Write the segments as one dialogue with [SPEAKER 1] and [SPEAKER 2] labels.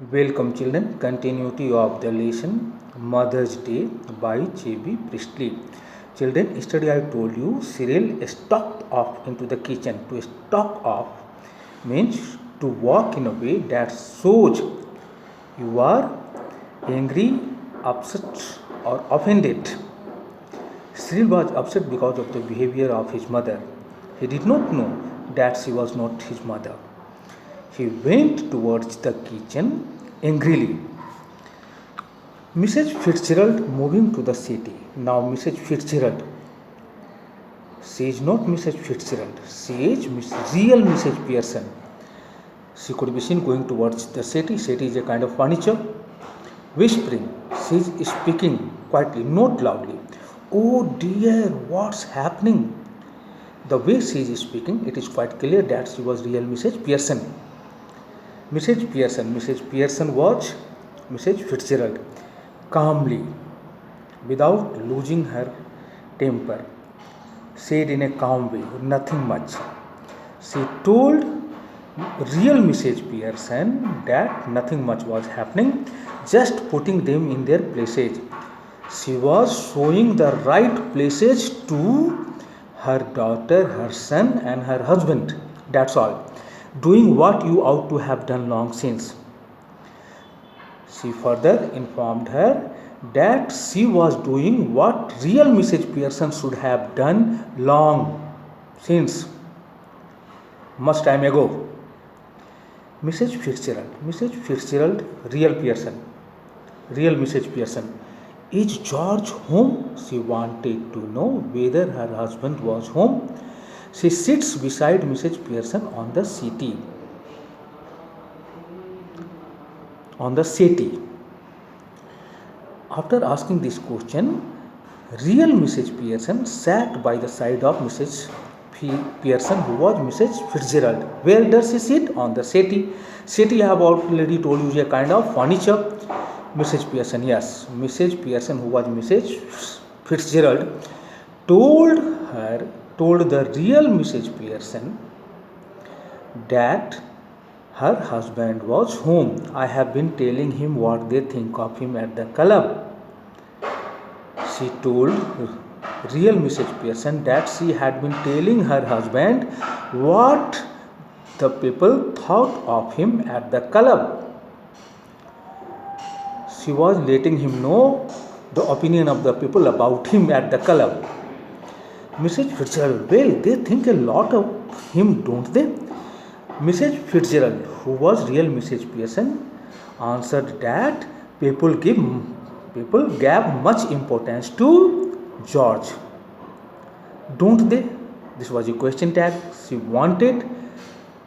[SPEAKER 1] Welcome children, continuity of the lesson Mother's Day by J.B. Priestley. Children, yesterday I told you Cyril stalked off into the kitchen. To stalk off means to walk in a way that shows you are angry, upset or offended. Cyril was upset because of the behavior of his mother. He did not know that she was not his mother. He went towards the kitchen angrily. Mrs. Fitzgerald moving to the city. Now, Mrs. Fitzgerald, she is not Mrs. Fitzgerald, she is real Mrs. Pearson. She could be seen going towards the city. City is a kind of furniture. Whispering, she is speaking quietly, not loudly. Oh dear, what's happening? The way she is speaking, it is quite clear that she was real Mrs. Pearson. Mrs. Pearson was Mrs. Fitzgerald, calmly, without losing her temper, said in a calm way, nothing much. She told real Mrs. Pearson that nothing much was happening, just putting them in their places. She was showing the right places to her daughter, her son, and her husband. That's all. Doing what you ought to have done long since. She further informed her that she was doing what real Mrs. Pearson should have done long since, much time ago. Mrs. Fitzgerald, real Pearson, real Mrs. Pearson. Is George home? She wanted to know whether her husband was home. She sits beside Mrs. Pearson on the settee. After asking this question, real Mrs. Pearson sat by the side of Mrs. Pearson, who was Mrs. Fitzgerald. Where does she sit? On the settee. Settee, I have already told you, is a kind of furniture. Mrs. Pearson, yes. Mrs. Pearson, who was Mrs. Fitzgerald, told the real Mrs. Pearson that her husband was home. I have been telling him what they think of him at the club. She told real Mrs. Pearson that she had been telling her husband what the people thought of him at the club. She was letting him know the opinion of the people about him at the club. Mrs. Fitzgerald, well, they think a lot of him, don't they? Mrs. Fitzgerald, who was real Mrs. Pearson, answered that people gave much importance to George, don't they? This was a question tag. She wanted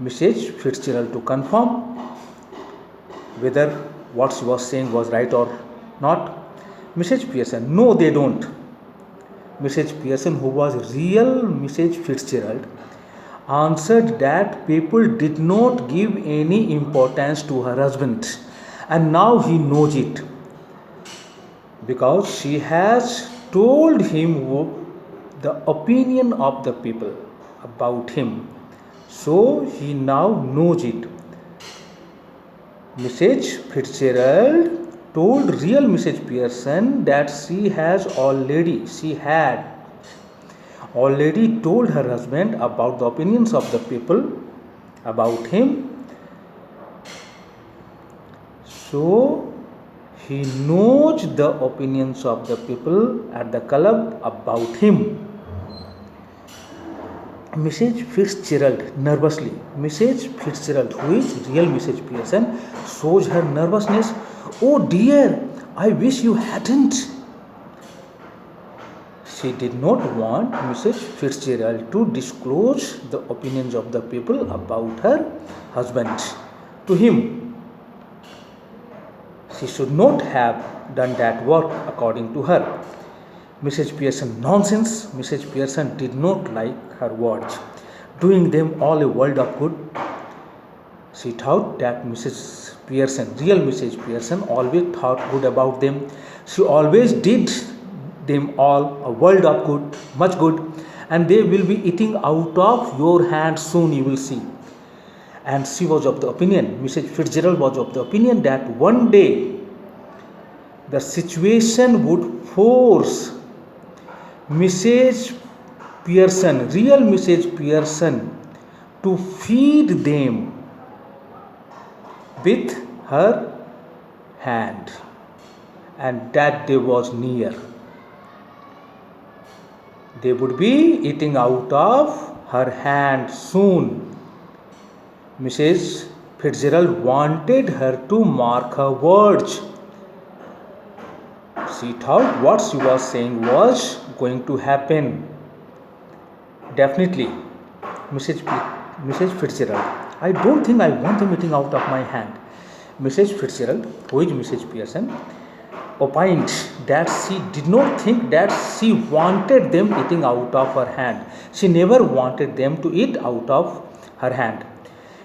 [SPEAKER 1] Mrs. Fitzgerald to confirm whether what she was saying was right or not. Mrs. Pearson, no, they don't. Mrs. Pearson, who was real Mrs. Fitzgerald, answered that people did not give any importance to her husband, and now he knows it because she has told him the opinion of the people about him, so he now knows it. Mrs. Fitzgerald told real Mrs. Pearson that she had already told her husband about the opinions of the people about him, so he knows the opinions of the people at the club about him. Mrs. Fitzgerald nervously. Mrs. Fitzgerald, who is real Mrs. Pearson, shows her nervousness. Oh dear, I wish you hadn't. She did not want Mrs. Fitzgerald to disclose the opinions of the people about her husband to him. She should not have done that work according to her. Mrs. Pearson, nonsense. Mrs. Pearson did not like her words, doing them all a world of good. She thought that Mrs. Pearson, real Mrs. Pearson, always thought good about them. She always did them all a world of good, much good, and they will be eating out of your hands soon, you will see. And she was of the opinion, Mrs. Fitzgerald was of the opinion, that one day the situation would force Mrs. Pearson, real Mrs. Pearson, to feed them with her hand, and that day was near. They would be eating out of her hand soon. Mrs. Fitzgerald wanted her to mark her words. She thought what she was saying was going to happen. Definitely, Mrs. Fitzgerald, I don't think I want them eating out of my hand. Mrs. Fitzgerald, who is Mrs. Pearson, opined that she did not think that she wanted them eating out of her hand. She never wanted them to eat out of her hand.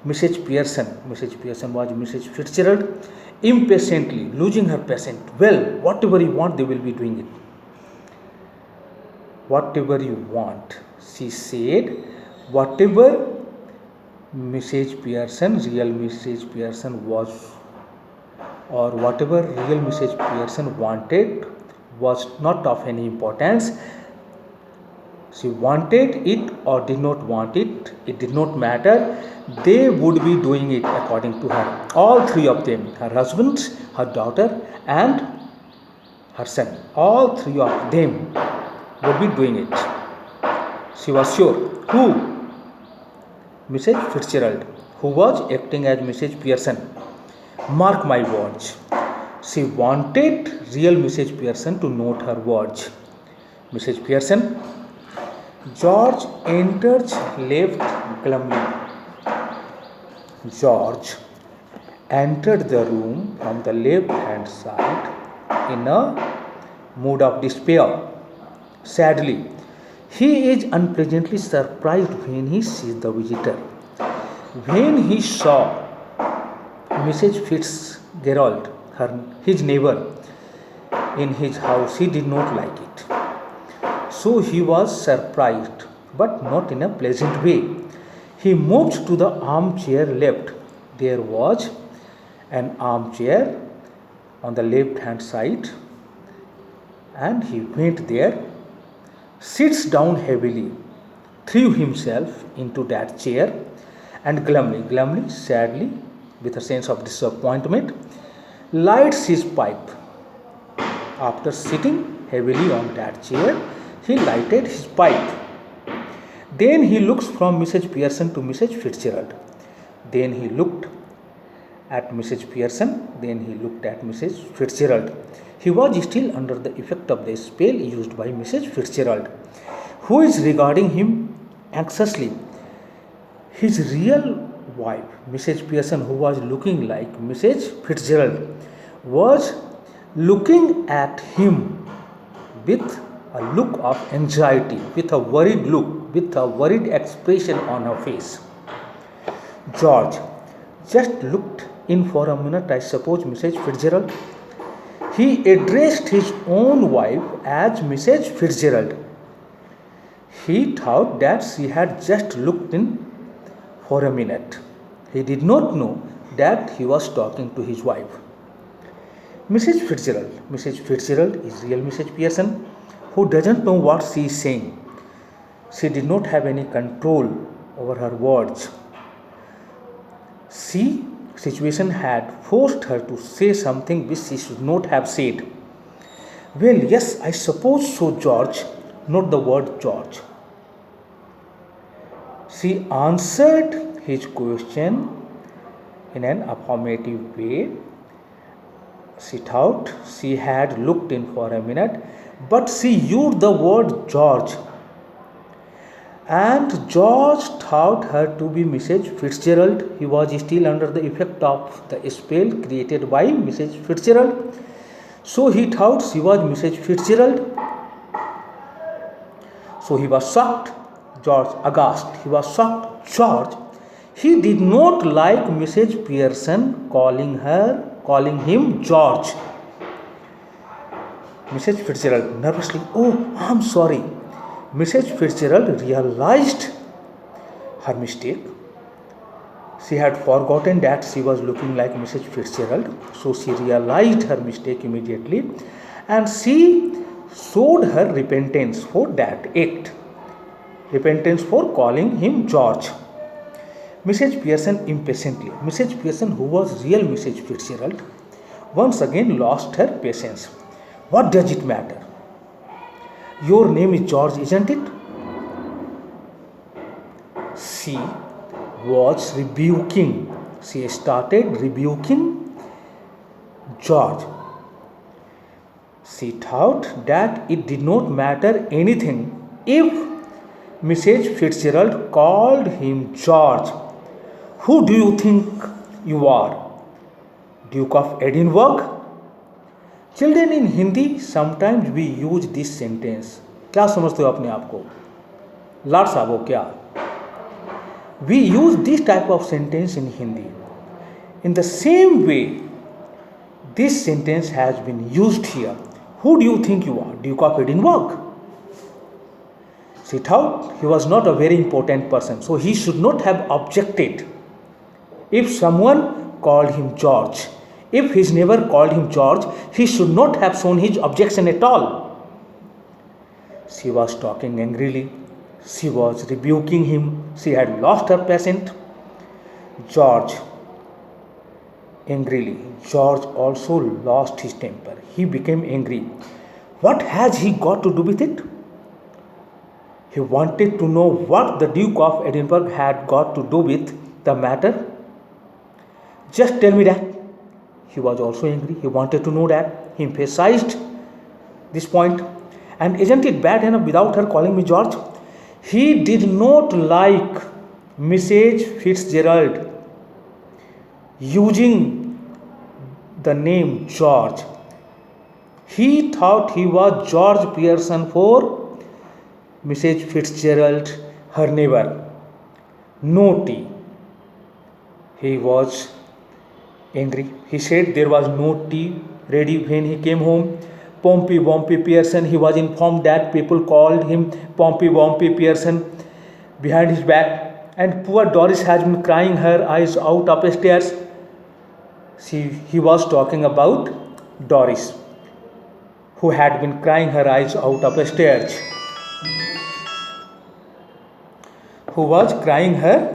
[SPEAKER 1] Mrs. Pearson was Mrs. Fitzgerald, impatiently losing her patience. Well, whatever you want, they will be doing it. Whatever you want, she said. Whatever Mrs. Pearson, real Mrs. Pearson was, or whatever real Mrs. Pearson wanted, was not of any importance. She wanted it or did not want it, it did not matter. They would be doing it according to her. All three of them, her husband, her daughter, and her son, all three of them would be doing it. She was sure. Who? Mrs. Fitzgerald, who was acting as Mrs. Pearson. Mark my words. She wanted real Mrs. Pearson to note her words. Mrs. Pearson, George enters left glumly. George entered the room from the left hand side in a mood of despair. Sadly, he is unpleasantly surprised when he sees the visitor. When he saw Mrs. Fitzgerald, his neighbor, in his house, he did not like it. So he was surprised, but not in a pleasant way. He moved to the armchair left. There was an armchair on the left hand side, and he went there, sits down heavily, threw himself into that chair, and glumly, sadly, with a sense of disappointment, lights his pipe. After sitting heavily on that chair, he lighted his pipe. Then he looks from Mrs. Pearson to Mrs. Fitzgerald. Then he looked at Mrs. Pearson. Then he looked at Mrs. Fitzgerald. He was still under the effect of the spell used by Mrs. Fitzgerald, who is regarding him anxiously. His real wife, Mrs. Pearson, who was looking like Mrs. Fitzgerald, was looking at him with a look of anxiety, with a worried look, with a worried expression on her face. George just looked in for a minute, I suppose, Mrs. Fitzgerald. He addressed his own wife as Mrs. Fitzgerald. He thought that she had just looked in for a minute. He did not know that he was talking to his wife. Mrs. Fitzgerald is real Mrs. Pearson, who doesn't know what she is saying. She did not have any control over her words. Situation had forced her to say something which she should not have said. Well, yes, I suppose so, George. Not the word George. She answered his question in an affirmative way. She thought she had looked in for a minute, but she used the word George. And George thought her to be Mrs. Fitzgerald. He was still under the effect of the spell created by Mrs. Fitzgerald. So he thought she was Mrs. Fitzgerald. So he was shocked. George, aghast. He was shocked. George, he did not like Mrs. Pearson calling him George. Mrs. Fitzgerald nervously, oh, I'm sorry. Mrs. Fitzgerald realized her mistake. She had forgotten that she was looking like Mrs. Fitzgerald, so she realized her mistake immediately and she showed her repentance for that act. Repentance for calling him George. Mrs. Pearson impatiently. Mrs. Pearson, who was real Mrs. Fitzgerald, once again lost her patience. What does it matter? Your name is George, isn't it? She was rebuking. She started rebuking George. She thought that it did not matter anything if Mrs. Fitzgerald called him George. Who do you think you are? Duke of Edinburgh? Children, in Hindi sometimes we use this sentence. क्या समझते हो अपने आप को? लाड साहब हो क्या? We use this type of sentence in Hindi. In the same way, this sentence has been used here. Who do you think you are? Duke of Edinburgh? She thought he was not a very important person, so he should not have objected if someone called him George. If his neighbor called him George, he should not have shown his objection at all. She was talking angrily. She was rebuking him. She had lost her patience. George, angrily. George also lost his temper. He became angry. What has he got to do with it? He wanted to know what the Duke of Edinburgh had got to do with the matter. Just tell me that. He was also angry. He wanted to know that. He emphasized this point. And isn't it bad enough without her calling me George? He did not like Mrs. Fitzgerald using the name George. He thought he was George Pearson for Mrs. Fitzgerald, her neighbor. No tea. He was angry. He said there was no tea ready when he came home. Pompey Bompey Pearson, he was informed that people called him Pompey Bompey Pearson behind his back, and poor Doris has been crying her eyes out upstairs. He was talking about Doris, who had been crying her eyes out upstairs. Who was crying her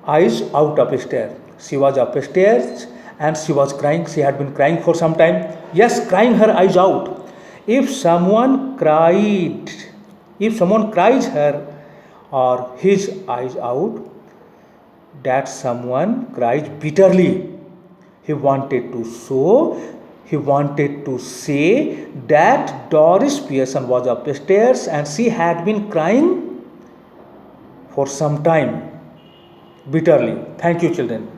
[SPEAKER 1] eyes out upstairs. She was upstairs and she was crying. She had been crying for some time. Yes, crying her eyes out. If someone cries her or his eyes out, that someone cries bitterly. He wanted to say that Doris Pearson was upstairs and she had been crying for some time bitterly. Thank you, children.